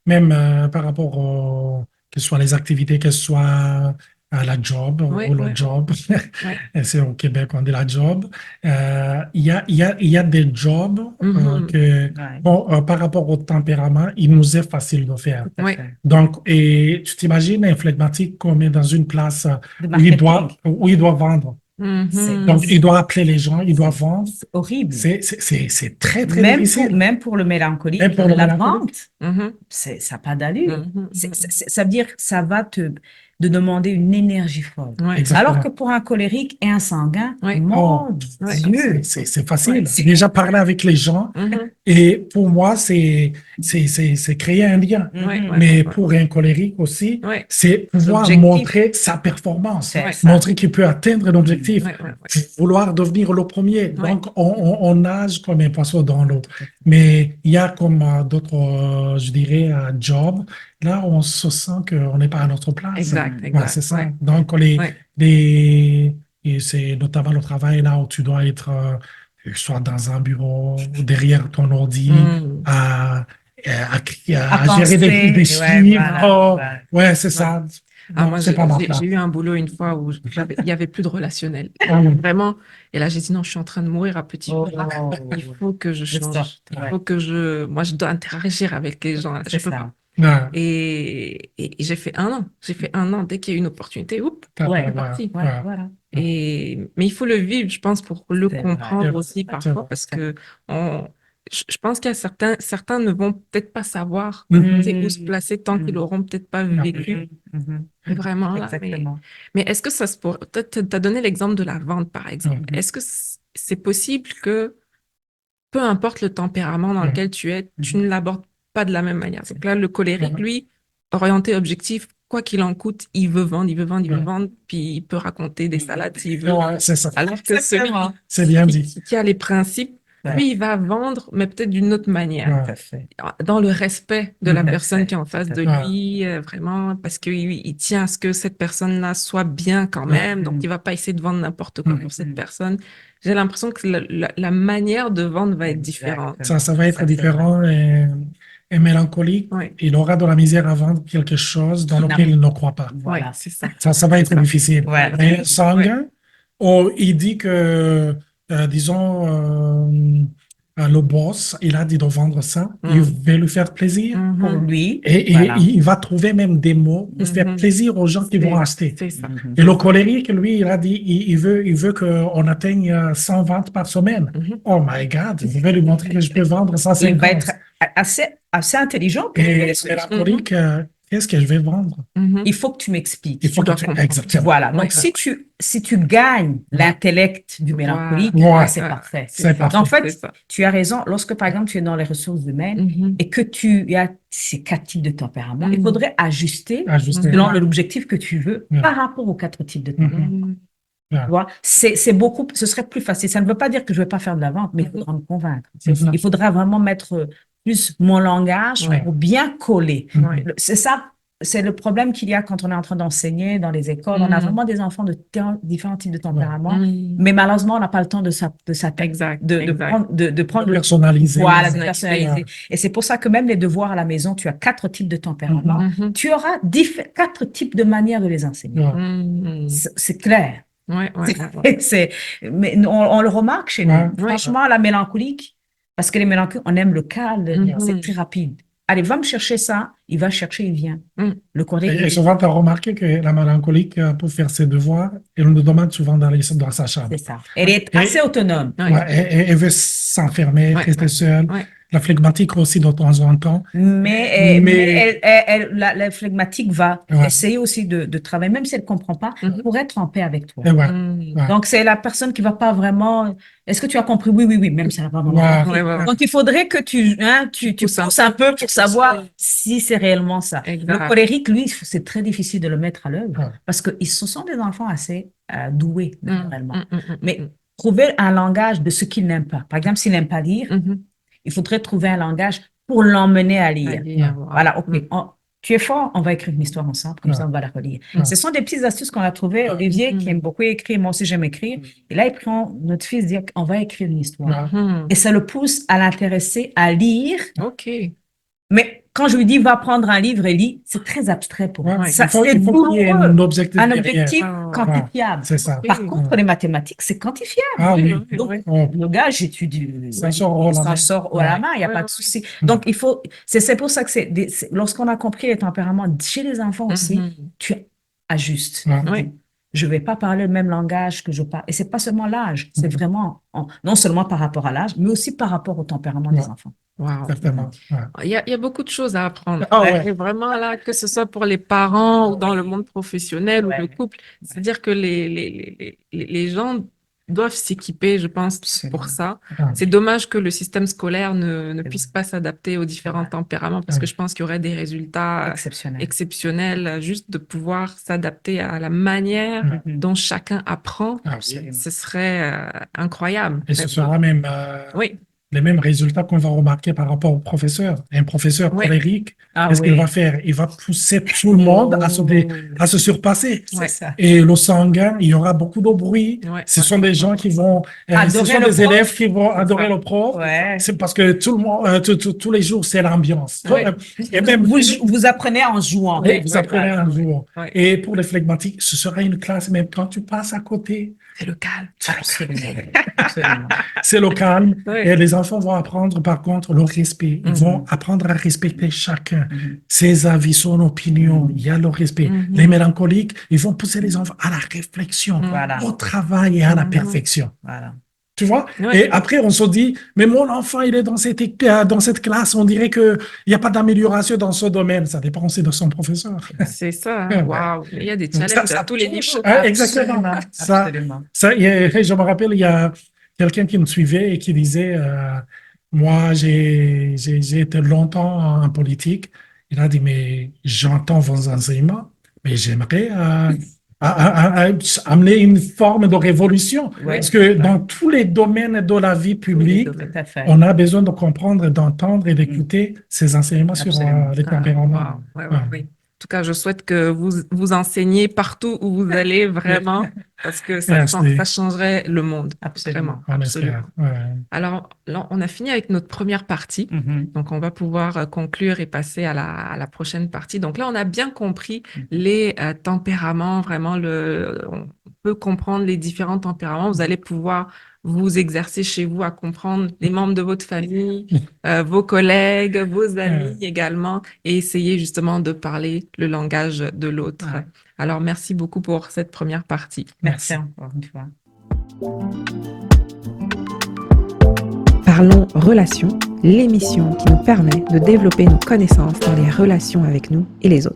même par rapport que ce soit les activités, que ce soit à la job ou le job, c'est au Québec on dit la job, il y a des jobs que, bon, par rapport au tempérament, il nous est facile de faire. Donc, et tu t'imagines un flegmatique qu'on met dans une place où il doit vendre. Donc, il doit appeler les gens, il doit vendre. C'est horrible. C'est très, très difficile. Même pour le mélancolique, Même pour la le vente, ça n'a pas d'allure. Ça veut dire que ça va te demander une énergie folle. Alors que pour un colérique et un sanguin, mon Dieu, c'est facile. Déjà parler avec les gens. Et pour moi, c'est créer un lien. Mais pour un colérique aussi, c'est pouvoir montrer sa performance, montrer qu'il peut atteindre l'objectif, vouloir devenir le premier. Donc, on nage comme un poisson dans l'eau. Mais il y a comme d'autres, je dirais, jobs, là, on se sent qu'on n'est pas à notre place. Exact. C'est ça. Donc, les Et c'est notamment le travail là où tu dois être soit dans un bureau ou derrière ton ordi Mm. à À gérer penser, des ouais, chiffres. voilà, Oh, ouais. ouais, c'est Ouais. ça. Ah, Non, moi, c'est pas ma j'ai place. eu un boulot une fois où il y avait plus de relationnel. Ah oui. Vraiment. Et là, j'ai dit non, je suis en train de mourir à petit Oh, feu. Il faut que je je change. sorte, Il ouais. faut moi, je dois interagir avec les gens. Je C'est peux ça. pas. Ouais, Et j'ai fait 1 an. J'ai fait 1 an. Dès qu'il y a eu une opportunité, oups, t'as Ouais, pas- c'est ouais, parti. ouais, ouais, voilà. Mais il faut le vivre, je pense, pour le C'est vrai. comprendre aussi c'est parfois, vrai. parce que on, je pense qu'il y a certains ne vont peut-être pas savoir Mhm. tu sais, où se placer tant qu'ils l'auront peut-être pas vécu. Vraiment là, Exactement. mais est-ce que ça se pourrait, t'as donné l'exemple de la vente, par exemple. Mhm. Est-ce que c'est possible que, peu importe le tempérament dans Mhm. lequel tu es, tu ne l'abordes pas de la même manière? Donc là, le colérique, Mhm. lui, orienté objectif, quoi qu'il en coûte, il veut vendre, il veut vendre, il veut Mhm. vendre, puis il peut raconter des salades s'il veut. Ouais, c'est ça. Alors que celui Exactement. C'est bien dit. qui a les principes, Ouais. lui, il va vendre, mais peut-être d'une autre manière, Ouais. Tout à fait. dans le respect de la Mhm. personne qui est en face Tout à de fait. lui, vraiment, parce qu'il tient à ce que cette personne-là soit bien quand Ouais. même, donc il va pas essayer de vendre n'importe quoi pour cette Mhm. personne. J'ai l'impression que la manière de vendre va être différente. Exactement. Ça va être Ça, c'est différent et mélancolique. Oui, Il aura de la misère à vendre quelque chose dans Qui n'a- lequel il ne croit pas. oui, Voilà. c'est ça. Ça va être C'est ça. difficile. Ouais. Mais Ouais. sanguin, oh, il dit que, disons, le boss, il a dit de vendre ça, il Mm. veut lui faire plaisir. Pour Mhm. lui, Et voilà. il va trouver même des mots pour faire Mhm. plaisir aux gens qui vont acheter. C'est ça. Mhm. Et le colérique, lui, il a dit, il veut qu'on atteigne 100 ventes par semaine. Mhm. Oh my God, je vais lui montrer que je peux vendre Il 150. va être assez intelligent pour Et lui. mélancolique, qu'est-ce que je vais vendre? Mhm. Il faut que tu m'expliques. Il faut Tu que dois tu... comprendre. Exactement. Voilà. Donc, Ouais. si tu gagnes l'intellect du Voilà. mélancolique, Ouais. là, c'est parfait. C'est ça. parfait. Donc, en C'est fait, ça. tu as raison. Lorsque, par exemple, tu es dans les ressources humaines Mhm. et que tu as ces 4 types de tempéraments, il Mhm. faudrait ajuster Ajuster. selon l'objectif que tu veux Ouais. par rapport aux 4 types de tempéraments. Mhm. Ouais. Tu vois, c'est beaucoup, ce serait plus facile. Ça ne veut pas dire que je ne vais pas faire de la vente, mais il faudra me convaincre. C'est ça. Il faudra vraiment mettre plus mon langage Ouais. pour bien coller. Ouais. C'est ça, c'est le problème qu'il y a quand on est en train d'enseigner dans les écoles. On a vraiment des enfants de différents types de tempéraments, Mhm. mais malheureusement, on n'a pas le temps de s'attaquer, Exact. de Exact. prendre De le personnaliser. voilà, de Personnaliser. personnaliser. Et c'est pour ça que même les devoirs à la maison, tu as 4 types de tempéraments. Mhm. Tu auras 4 types de manières de les enseigner. Ouais. Mhm. C'est clair. Ouais, ouais, ouais. Mais on le remarque chez nous. Ouais. Franchement, la mélancolique, parce que les mélancoliques, on aime le calme, Mhm. c'est très rapide. Allez, va me chercher ça, il va chercher, il vient. Mhm. Le colérique, Et souvent, tu as remarqué que la mélancolique, pour faire ses devoirs, elle nous demande souvent d'aller dans sa chambre. c'est ça. Elle est assez autonome. Ouais. Ouais, elle veut s'enfermer, Ouais. rester seule. Ouais. La phlegmatique aussi, de temps en temps. Mais la flegmatique va Ouais. essayer aussi de travailler, même si elle ne comprend pas, Mhm. pour être en paix avec toi. Et ouais. Mhm. Ouais. Donc, c'est la personne qui va pas vraiment. Est-ce que tu as compris? Oui, oui, oui, même si elle n'a pas vraiment Ouais. compris. Ouais, ouais, ouais. Donc, il faudrait que tu pousses un pousses un peu pour savoir si c'est réellement ça. Le Exact. colérique, lui, c'est très difficile de le mettre à l'œuvre Ouais. parce que ce sont des enfants assez doués, naturellement. Mhm. Mais trouver un langage de ce qu'il n'aime pas. Par exemple, s'il n'aime pas lire, Mhm. il faudrait trouver un langage pour l'emmener à lire. Allez, wow. Voilà, ok. Mhm. Tu es fort, on va écrire une histoire ensemble, comme Ouais. ça on va la relire. Ouais. Ce sont des petites astuces qu'on a trouvées. Olivier, qui aime beaucoup écrire, moi aussi j'aime écrire. Et là, il prend notre fils dire qu'on va écrire une histoire. Ouais. Mhm. Et ça le pousse à l'intéresser, à lire. OK. Mais quand je lui dis va prendre un livre et lis, c'est très abstrait pour lui. Ouais. Ça, Il faut c'est qu'il y ait douloureux. un objectif Un derrière. objectif Ouais. quantifiable. C'est ça. Par Oui. contre, les mathématiques, c'est quantifiable. Ah oui. Oui, Donc, oui. Oh, le gars, j'étue, ça sort au la ça main. sort à la Ouais. main, il n'y a Ouais, pas ouais. de souci. Donc, il faut, c'est pour ça que lorsqu'on a compris les tempéraments chez les enfants aussi, Mhm. tu ajustes. Ouais. Oui. Je vais pas parler le même langage que je parle. Et c'est pas seulement l'âge, c'est vraiment, non seulement par rapport à l'âge, mais aussi par rapport au tempérament des enfants. Wow. Certainement. Ouais. Il y a beaucoup de choses à apprendre. Ah ouais. Et vraiment, là, que ce soit pour les parents ou dans le monde professionnel ou Ouais. le couple, c'est-à-dire que les gens doivent s'équiper, je pense, pour ça. Ouais. C'est dommage que le système scolaire ne puisse pas s'adapter aux différents tempéraments parce que je pense qu'il y aurait des résultats Exceptionnel. exceptionnels juste de pouvoir s'adapter à la manière dont chacun apprend. Ah oui. Ce serait incroyable. Et ce sera même Oui. les mêmes résultats qu'on va remarquer par rapport au professeur. Un professeur Ouais. colérique, Ah qu'est-ce qu'il oui. va faire? Il va pousser tout le monde à se surpasser. C'est ça. Et le sanguin, il y aura beaucoup de bruit. Ouais. Ce sont des gens qui vont, ce Adorer sont le des prof. élèves qui vont C'est adorer ça. le prof. Ouais. C'est parce que tout le monde, tous les jours, c'est l'ambiance. Ouais. Et même Vous apprenez en jouant. oui, vous apprenez un jour. Ouais. Et pour les flegmatiques, ce sera une classe, même quand tu passes à côté, C'est le calme. Absolument. Absolument. c'est le calme. Ouais. Et les enfants vont apprendre, par contre, le respect. Ils vont apprendre à respecter chacun. Ses avis, son opinion, il y a le respect. Les mélancoliques, ils vont pousser les enfants à la réflexion, Voilà. au travail et à la perfection. Voilà. Tu vois? Ouais. Et après, on se dit, mais mon enfant, il est dans cette classe, on dirait qu'il n'y a pas d'amélioration dans ce domaine. Ça dépend aussi de son professeur. C'est ça. Ouais. Waouh. Il y a des Donc, challenges ça à tous les touche. niveaux. Hein, exactement. Ça, Absolument. je me rappelle, il y a quelqu'un qui me suivait et qui disait, moi, j'ai été longtemps en politique. Il a dit, mais j'entends vos enseignements, mais j'aimerais amener une forme de révolution. Ouais. Parce que dans tous les domaines de la vie publique, Tout à fait. on a besoin de comprendre, d'entendre et d'écouter ces enseignements sur Absolument. les tempéraments. Wow. Ouais, oui. En tout cas, je souhaite que vous enseignez partout où vous allez vraiment, parce que Merci. ça changerait le monde. Absolument. Vraiment, On absolument. espère. Ouais. Alors, là, on a fini avec notre première partie. Donc, on va pouvoir conclure et passer à la prochaine partie. Donc là, on a bien compris les tempéraments, vraiment, on peut comprendre les différents tempéraments. Vous allez pouvoir vous exercer chez vous à comprendre les membres de votre famille, vos collègues, vos amis également, et essayer justement de parler le langage de l'autre. Ouais. Alors, merci beaucoup pour cette première partie. Merci encore une fois. Parlons Relations, l'émission qui nous permet de développer nos connaissances dans les relations avec nous et les autres.